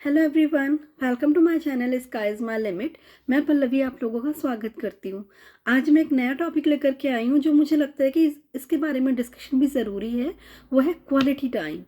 Hello everyone, welcome to my channel sky is my limit. मैं पल्लवी आप लोगों का स्वागत करती हूँ। आज मैं एक नया टॉपिक लेकर के आई हूँ जो मुझे लगता है कि इसके बारे में डिस्कशन भी ज़रूरी है। वो है क्वालिटी टाइम।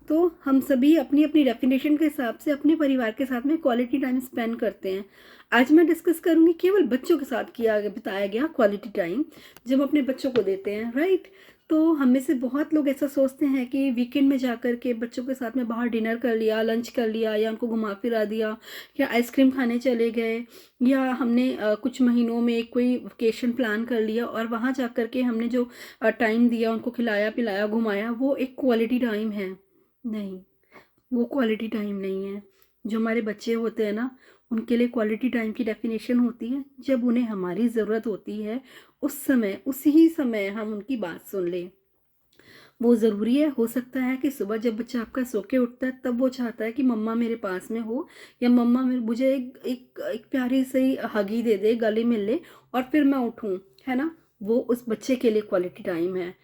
तो हम सभी अपनी अपनी डेफिनेशन के हिसाब से अपने परिवार के साथ में क्वालिटी टाइम स्पेंड करते हैं। आज मैं डिस्कस करूँगी केवल बच्चों के साथ किया बिताया गया क्वालिटी टाइम जब हम अपने बच्चों को देते हैं, राइट। तो हम में से बहुत लोग ऐसा सोचते हैं कि वीकेंड में जा कर के बच्चों के साथ में बाहर डिनर कर लिया, लंच कर लिया, या उनको घुमा फिरा दिया, या आइसक्रीम खाने चले गए, या हमने कुछ महीनों में एक कोई वेकेशन प्लान कर लिया और वहाँ जा कर के हमने जो टाइम दिया, उनको खिलाया पिलाया घुमाया, वो एक क्वालिटी टाइम है। नहीं, वो क्वालिटी टाइम नहीं है। जो हमारे बच्चे होते हैं ना, उनके लिए क्वालिटी टाइम की डेफिनेशन होती है जब उन्हें हमारी ज़रूरत होती है, उस समय उसी समय हम उनकी बात सुन लें। वो ज़रूरी है, हो सकता है कि सुबह जब बच्चा आपका सो के उठता है तब वो चाहता है कि मम्मा मेरे पास में हो, या मम्मा मुझे एक प्यारी सी हगी दे दे, गले मिल ले और फिर मैं उठूं, है ना। वो उस बच्चे के लिए क्वालिटी टाइम है।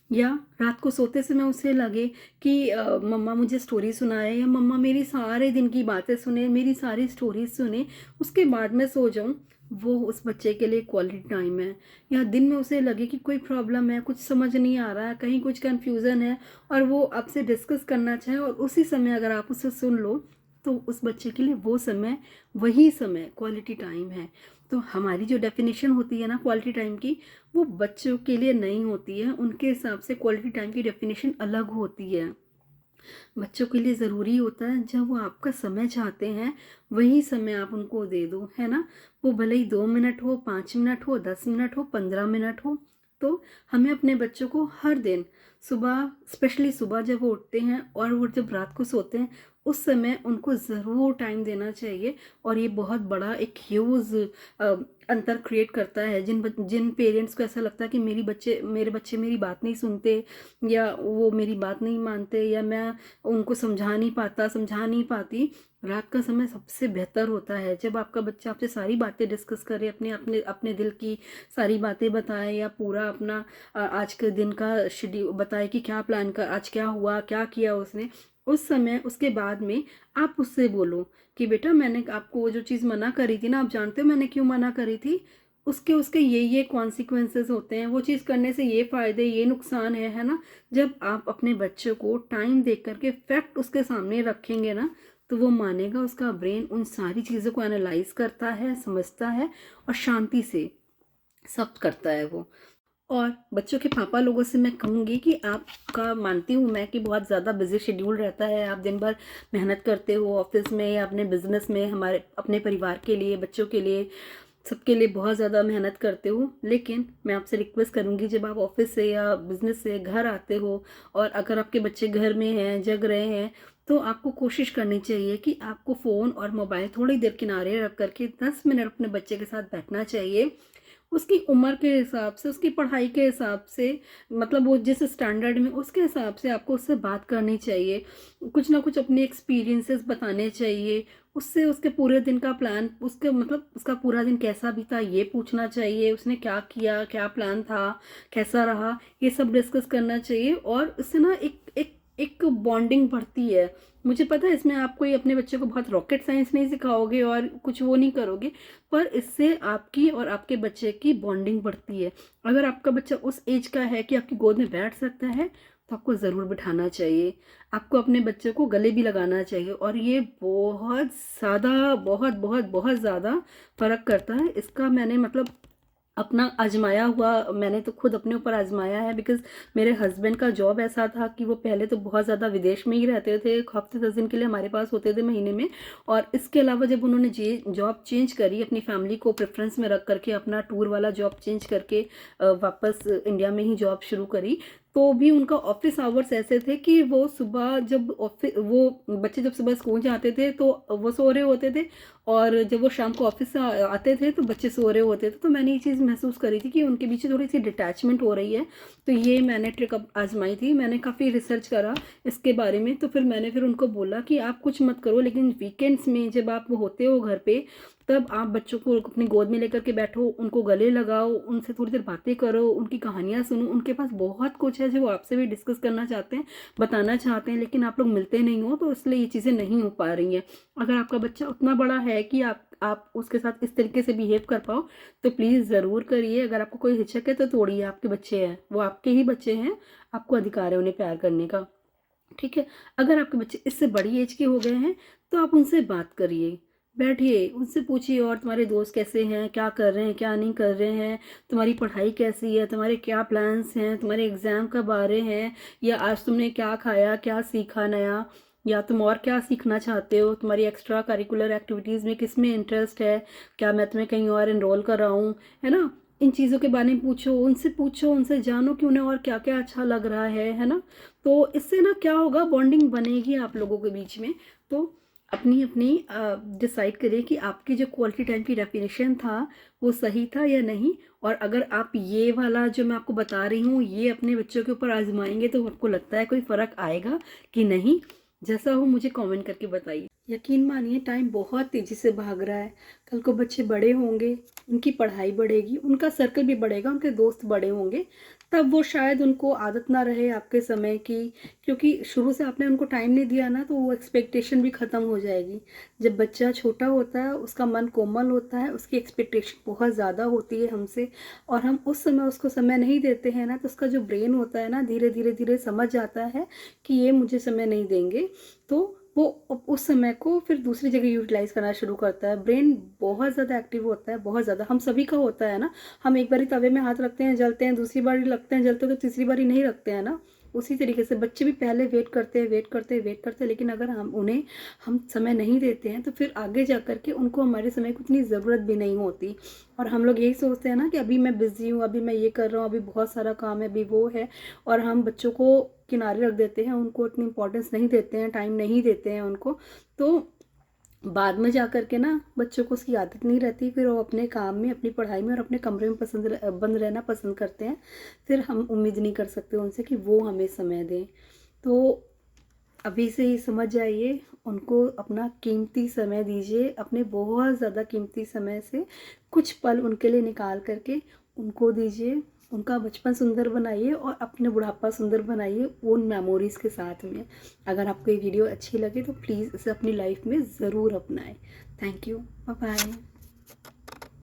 या रात को सोते समय उसे लगे कि मम्मा मुझे स्टोरी सुनाए, या मम्मा मेरी सारे दिन की बातें सुने, मेरी सारी स्टोरीज सुने, उसके बाद मैं सो जाऊं। वो उस बच्चे के लिए क्वालिटी टाइम है। या दिन में उसे लगे कि कोई प्रॉब्लम है, कुछ समझ नहीं आ रहा है, कहीं कुछ कन्फ्यूज़न है, और वो आपसे डिस्कस करना चाहे और उसी समय अगर आप उसे सुन लो, तो उस बच्चे के लिए वो समय, वही समय क्वालिटी टाइम है। तो हमारी जो डेफिनेशन होती है ना क्वालिटी टाइम की, वो बच्चों के लिए नहीं होती है। उनके हिसाब से क्वालिटी टाइम की डेफिनेशन अलग होती है। बच्चों के लिए ज़रूरी होता है जब वो आपका समय चाहते हैं, वही समय आप उनको दे दो, है ना। वो भले ही 2 मिनट हो, 5 मिनट हो, 10 मिनट हो, 15 मिनट हो। तो हमें अपने बच्चों को हर दिन सुबह, स्पेशली सुबह जब वो उठते हैं और वो जब रात को सोते हैं, उस समय उनको ज़रूर टाइम देना चाहिए। और ये बहुत बड़ा एक ह्यूज अंतर क्रिएट करता है। जिन पेरेंट्स को ऐसा लगता है कि मेरे बच्चे मेरी बात नहीं सुनते, या वो मेरी बात नहीं मानते, या मैं उनको समझा नहीं पाता, समझा नहीं पाती, रात का समय सबसे बेहतर होता है। जब आपका बच्चा आपसे सारी बातें डिस्कस करे, अपने अपने अपने दिल की सारी बातें बताए, या पूरा अपना आज के दिन का शेड्यूल बताए कि क्या प्लान कर, आज क्या हुआ, क्या किया उसने, उस समय उसके बाद में आप उससे बोलो कि बेटा मैंने आपको वो जो चीज़ मना करी थी ना, आप जानते हो मैंने क्यों मना करी थी, उसके उसके ये कॉन्सिक्वेंसेस होते हैं, वो चीज़ करने से ये फ़ायदे ये नुकसान है ना। जब आप अपने बच्चे को टाइम दे करके फैक्ट उसके सामने रखेंगे ना, तो वो मानेगा। उसका ब्रेन उन सारी चीज़ों को एनालाइज करता है, समझता है, और शांति से सब करता है वो। और बच्चों के पापा लोगों से मैं कहूँगी कि आपका, मानती हूँ मैं कि बहुत ज़्यादा बिजी शेड्यूल रहता है, आप दिन भर मेहनत करते हो ऑफिस में या अपने बिजनेस में, हमारे अपने परिवार के लिए, बच्चों के लिए, सबके लिए बहुत ज़्यादा मेहनत करते हो। लेकिन मैं आपसे रिक्वेस्ट करूँगी, जब आप ऑफिस से या बिजनेस से घर आते हो, और अगर आपके बच्चे घर में हैं, जग रहे हैं, तो आपको कोशिश करनी चाहिए कि आपको फ़ोन और मोबाइल थोड़ी देर किनारे रख करके 10 मिनट अपने बच्चे के साथ बैठना चाहिए। उसकी उम्र के हिसाब से, उसकी पढ़ाई के हिसाब से, मतलब वो जिस स्टैंडर्ड में, उसके हिसाब से आपको उससे बात करनी चाहिए। कुछ ना कुछ अपने एक्सपीरियंसेस बताने चाहिए। उससे उसके पूरे दिन का प्लान, उसके मतलब उसका पूरा दिन कैसा बीता ये पूछना चाहिए, उसने क्या किया, क्या प्लान था, कैसा रहा, ये सब डिस्कस करना चाहिए। और उससे ना एक एक एक बॉन्डिंग बढ़ती है। मुझे पता है इसमें आप कोई अपने बच्चे को बहुत रॉकेट साइंस नहीं सिखाओगे और कुछ वो नहीं करोगे, पर इससे आपकी और आपके बच्चे की बॉन्डिंग बढ़ती है। अगर आपका बच्चा उस एज का है कि आपकी गोद में बैठ सकता है, तो आपको ज़रूर बिठाना चाहिए। आपको अपने बच्चे को गले भी लगाना चाहिए, और ये बहुत ज़्यादा, बहुत बहुत बहुत ज़्यादा फ़र्क करता है। इसका मैंने मतलब अपना आजमाया हुआ, मैंने तो खुद अपने ऊपर आजमाया है। बिकॉज मेरे हस्बैंड का जॉब ऐसा था कि वो पहले तो बहुत ज़्यादा विदेश में ही रहते थे, हफ्ते 10 दिन के लिए हमारे पास होते थे महीने में। और इसके अलावा जब उन्होंने जॉब चेंज करी, अपनी फैमिली को प्रेफरेंस में रख करके अपना टूर वाला जॉब चेंज करके वापस इंडिया में ही जॉब शुरू करी, तो भी उनका ऑफिस आवर्स ऐसे थे कि वो सुबह जब ऑफिस, वो बच्चे जब सुबह स्कूल जाते थे तो वो सो रहे होते थे, और जब वो शाम को ऑफिस से आते थे तो बच्चे सो रहे होते थे। तो मैंने ये चीज़ महसूस करी थी कि उनके बीच थोड़ी सी डिटैचमेंट हो रही है। तो ये मैंने ट्रिक आजमाई थी, मैंने काफ़ी रिसर्च करा इसके बारे में। तो फिर मैंने उनको बोला कि आप कुछ मत करो, लेकिन वीकेंड्स में जब आप होते हो घर पे, तब आप बच्चों को अपनी गोद में लेकर के बैठो, उनको गले लगाओ, उनसे थोड़ी देर बातें करो, उनकी कहानियाँ सुनो। उनके पास बहुत कुछ है जो वो आपसे भी डिस्कस करना चाहते हैं, बताना चाहते हैं, लेकिन आप लोग मिलते नहीं हो, तो इसलिए ये चीज़ें नहीं हो पा रही हैं। अगर आपका बच्चा उतना बड़ा है कि आप उसके साथ इस तरीके से बिहेव कर पाओ, तो प्लीज़ ज़रूर करिए। अगर आपको कोई हिचक है तो तोड़िए, आपके बच्चे हैं, वो आपके ही बच्चे हैं, आपको अधिकार है उन्हें प्यार करने का, ठीक है। अगर आपके बच्चे इससे बड़ी एज के हो गए हैं तो आप उनसे बात करिए, बैठिए, उनसे पूछिए और तुम्हारे दोस्त कैसे हैं, क्या कर रहे हैं, क्या नहीं कर रहे हैं, तुम्हारी पढ़ाई कैसी है, तुम्हारे क्या प्लान्स हैं, तुम्हारे एग्ज़ाम कब आ रहे हैं, या आज तुमने क्या खाया, क्या सीखा नया, या तुम और क्या सीखना चाहते हो, तुम्हारी एक्स्ट्रा करिकुलर एक्टिविटीज़ में किस में इंटरेस्ट है, क्या मैं तुम्हें कहीं और इनरोल कर रहा हूँ, है ना। इन चीज़ों के बारे में पूछो, उनसे जानो कि उन्हें और क्या क्या अच्छा लग रहा है ना। तो इससे ना क्या होगा, बॉन्डिंग बनेगी आप लोगों के बीच में। तो अपनी अपनी डिसाइड करिए कि आपकी जो क्वालिटी टाइम की डेफिनेशन था वो सही था या नहीं। और अगर आप ये वाला जो मैं आपको बता रही हूँ ये अपने बच्चों के ऊपर आजमाएंगे तो आपको लगता है कोई फ़र्क आएगा कि नहीं, जैसा हो मुझे कमेंट करके बताइए। यकीन मानिए टाइम बहुत तेज़ी से भाग रहा है। कल को बच्चे बड़े होंगे, उनकी पढ़ाई बढ़ेगी, उनका सर्कल भी बढ़ेगा, उनके दोस्त बड़े होंगे, तब वो शायद उनको आदत ना रहे आपके समय की, क्योंकि शुरू से आपने उनको टाइम नहीं दिया ना, तो वो एक्सपेक्टेशन भी ख़त्म हो जाएगी। जब बच्चा छोटा होता है उसका मन कोमल होता है, उसकी एक्सपेक्टेशन बहुत ज़्यादा होती है हमसे, और हम उस समय उसको समय नहीं देते हैं ना, तो उसका जो ब्रेन होता है ना धीरे धीरे धीरे समझ जाता है कि ये मुझे समय नहीं देंगे, तो वो उस समय को फिर दूसरी जगह यूटिलाइज करना शुरू करता है। ब्रेन बहुत ज़्यादा एक्टिव होता है, बहुत ज़्यादा, हम सभी का होता है ना। हम एक बारी तवे में हाथ रखते हैं जलते हैं, दूसरी बारी लगते हैं जलते हैं, तो तीसरी बारी नहीं रखते हैं ना। उसी तरीके से बच्चे भी पहले वेट करते हैं, लेकिन अगर हम समय नहीं देते हैं तो फिर आगे जा कर के उनको हमारे समय की उतनी ज़रूरत भी नहीं होती। और हम लोग यही सोचते हैं ना कि अभी मैं बिज़ी हूँ, अभी मैं ये कर रहा हूँ, अभी बहुत सारा काम है, अभी वो है, और हम बच्चों को किनारे रख देते हैं, उनको इतनी इंपॉर्टेंस नहीं देते हैं, टाइम नहीं देते हैं उनको। तो बाद में जा कर के ना बच्चों को उसकी आदत नहीं रहती, फिर वो अपने काम में, अपनी पढ़ाई में और अपने कमरे में बंद रहना पसंद करते हैं। फिर हम उम्मीद नहीं कर सकते उनसे कि वो हमें समय दें। तो अभी से ही समझ जाइए, उनको अपना कीमती समय दीजिए, अपने बहुत ज़्यादा कीमती समय से कुछ पल उनके लिए निकाल करके उनको दीजिए। उनका बचपन सुंदर बनाइए और अपने बुढ़ापा सुंदर बनाइए उन मेमोरीज़ के साथ में। अगर आपको ये वीडियो अच्छी लगे तो प्लीज़ इसे अपनी लाइफ में ज़रूर अपनाएं। Thank you, bye bye.